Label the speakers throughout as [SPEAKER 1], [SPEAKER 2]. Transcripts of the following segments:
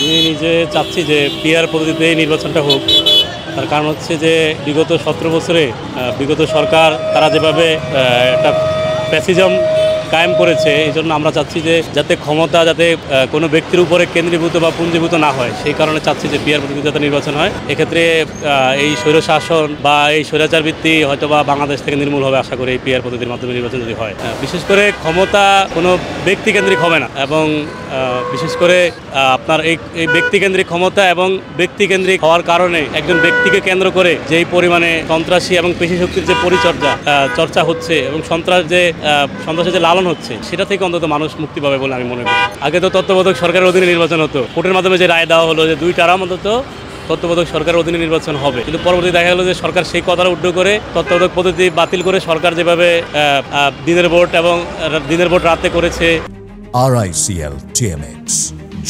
[SPEAKER 1] আমি নিজে চাচ্ছি যে পিআর পদ্ধতিতে এই নির্বাচনটা হোক। তার কারণ হচ্ছে যে বিগত 17 বছরে বিগত সরকার তারা যেভাবে একটা প্যাসিজম কায়েম করেছে, এই জন্য আমরা চাচ্ছি যে যাতে ক্ষমতা যাতে কোনো ব্যক্তির উপরে কেন্দ্রীভূত বা পুঞ্জীভূত না হয়, সেই কারণে চাচ্ছি যে পিআর পদ্ধতিতে যাতে নির্বাচন হয়। এক্ষেত্রে এই স্বৈরশাসন বা এই স্বৈরাচার ভিত্তি হয়তো বা বাংলাদেশ থেকে নির্মূল হবে আশা করি এই পিআর পদ্ধতির মাধ্যমে নির্বাচন যদি হয়। বিশেষ করে ক্ষমতা কোনো ব্যক্তিকেন্দ্রিক হবে না, এবং বিশেষ করে আপনার এই ব্যক্তিকেন্দ্রিক ক্ষমতা এবং ব্যক্তিকেন্দ্রিক হওয়ার কারণে একজন ব্যক্তিকে কেন্দ্র করে যেই পরিমাণে সন্ত্রাসী এবং পেশি শক্তির যে চর্চা হচ্ছে এবং সন্ত্রাসের যে লালন হচ্ছে, সেটা থেকে অন্তত মানুষ মুক্তি পাবে বলে আমি মনে করি। আগে তো তত্ত্বাবধায়ক সরকারের অধীনে নির্বাচন হতো, কোর্টের মাধ্যমে যে রায় দেওয়া হলো যে 2 টার্ম অন্তত তত্ত্বাবধায়ক সরকারের অধীনে নির্বাচন হবে, কিন্তু পরবর্তী দেখা গেল যে সরকার সেই কথাটা উল্টো করে তত্ত্বাবধায়ক পদ্ধতি বাতিল করে সরকার যেভাবে দিনের ভোট রাতে করেছে।
[SPEAKER 2] RICL TMX,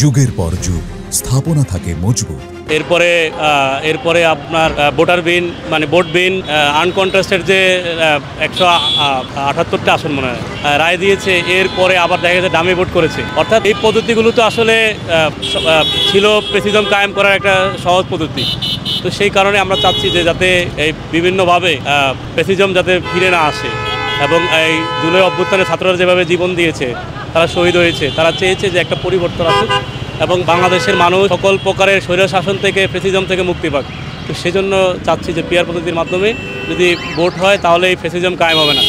[SPEAKER 2] যুগের পর যুগ স্থাপনা থাকে মজবুত।
[SPEAKER 1] এরপরে আপনার ভোটার বিন মানে ভোট বিন আনকন্টেস্টেড যে 178টা আসন মনে হয় রায় দিয়েছে, এরপরে আবার দেখা গেছে ডামি ভোট করেছে। অর্থাৎ এই পদ্ধতিগুলো তো আসলে ছিল প্রেসিডেন্ট কায়েম করার একটা সহজ পদ্ধতি। তো সেই কারণে আমরা চাচ্ছি যে যাতে এই বিভিন্নভাবে প্রেসিডেন্ট যাতে ফিরে না আসে, এবং এই জুলাই অভ্যুত্থানে ছাত্ররা যেভাবে জীবন দিয়েছে, তারা শহীদ হয়েছে, তারা চেয়েছে যে একটা পরিবর্তন আসুক এবং বাংলাদেশের মানুষ সকল প্রকারের স্বৈরশাসন থেকে ফ্যাসিজম থেকে মুক্তি পাক। তো সেজন্য চাচ্ছি যে পিআর পদ্ধতির মাধ্যমে যদি ভোট হয় তাহলে এই ফ্যাসিজম কায়েম হবে না।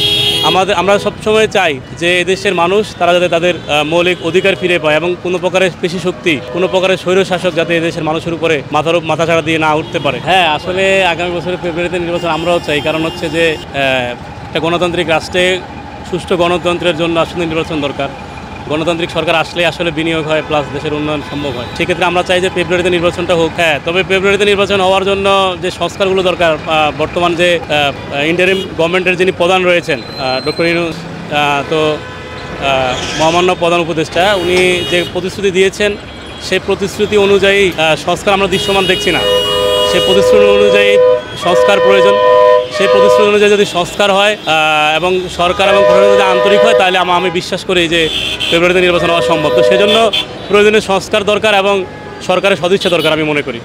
[SPEAKER 1] আমরা সবসময় চাই যে এদেশের মানুষ তারা যাতে তাদের মৌলিক অধিকার ফিরে পায়, এবং কোনো প্রকারের পেশি শক্তি, কোনো প্রকারের স্বৈরশাসক যাতে এদেশের মানুষের উপরে মাথা ছাড়া দিয়ে না উঠতে পারে। হ্যাঁ, আসলে আগামী বছরের ফেব্রুয়ারিতে নির্বাচন আমরাও চাই। কারণ হচ্ছে যে একটা গণতান্ত্রিক রাষ্ট্রে সুষ্ঠু গণতন্ত্রের জন্য আসলে নির্বাচন দরকার। গণতান্ত্রিক সরকার আসলে আসলে বিনিয়োগ হয়, প্লাস দেশের উন্নয়ন সম্ভব হয়। সেক্ষেত্রে আমরা চাই যে ফেব্রুয়ারিতে নির্বাচনটা হোক। হ্যাঁ, তবে ফেব্রুয়ারিতে নির্বাচন হওয়ার জন্য যে সংস্কারগুলো দরকার, বর্তমান যে ইন্টারিম গভর্নমেন্টের যিনি প্রধান রয়েছেন ডক্টর ইউনূস, তো মহামান্য প্রধান উপদেষ্টা, উনি যে প্রতিশ্রুতি দিয়েছেন সেই প্রতিশ্রুতি অনুযায়ী সংস্কার আমরা দৃশ্যমান দেখছি না। সেই প্রতিশ্রুতি অনুযায়ী সংস্কার প্রয়োজন। সেই প্রতিশ্রুতি অনুযায়ী যদি সংস্কার হয় এবং সরকার এবং প্রশাসন যদি আন্তরিক হয়, তাহলে আমি বিশ্বাস করি যে ফেব্রুয়ারিতে নির্বাচন হওয়া সম্ভব। তো সেজন্য প্রয়োজনীয় সংস্কার দরকার এবং সরকারের সদিচ্ছা দরকার আমি মনে করি।